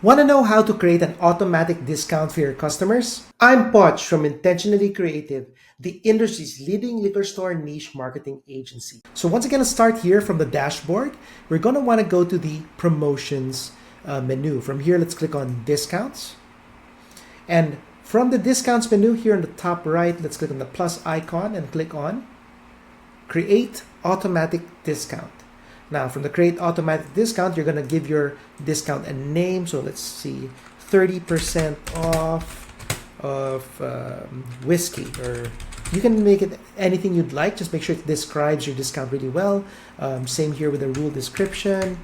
Want to know how to create an automatic discount for your customers? I'm Poch from Intentionally Creative, the industry's leading liquor store niche marketing agency. So once again, let's start here from the dashboard. We're going to want to go to the promotions menu. From here, let's click on discounts. And from the discounts menu here on the top right, let's click on the plus icon and click on create automatic discount. Now, from the create automatic discount, you're going to give your discount a name. So let's see, 30% off of whiskey, or you can make it anything you'd like. Just make sure it describes your discount really well. Same here with the rule description.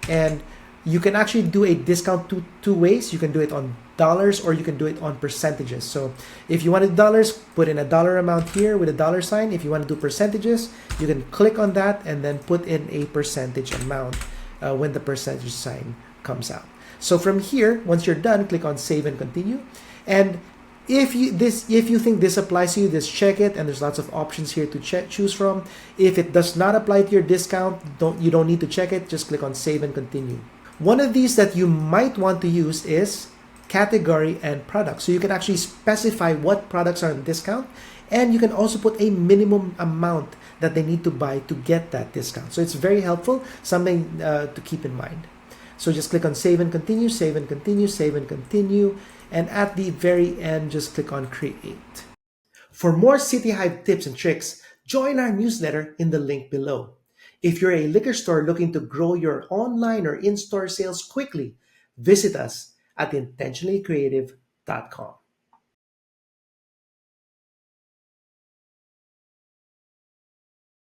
And you can actually do a discount two ways. You can do it on dollars or you can do it on percentages. So if you wanted dollars, put in a dollar amount here with a dollar sign. If you want to do percentages, you can click on that and then put in a percentage amount when the percentage sign comes out. So from here, once you're done, click on save and continue. And if you think this applies to you, just check it, and there's lots of options here to choose from. If it does not apply to your discount, you don't need to check it. Just click on save and continue. One of these that you might want to use is category and product. So you can actually specify what products are on discount, and you can also put a minimum amount that they need to buy to get that discount. So it's very helpful, something to keep in mind. So just click on save and continue, save and continue, save and continue, and at the very end, just click on create. For more City Hive tips and tricks, join our newsletter in the link below. If you're a liquor store looking to grow your online or in-store sales quickly, visit us at intentionallycreative.com.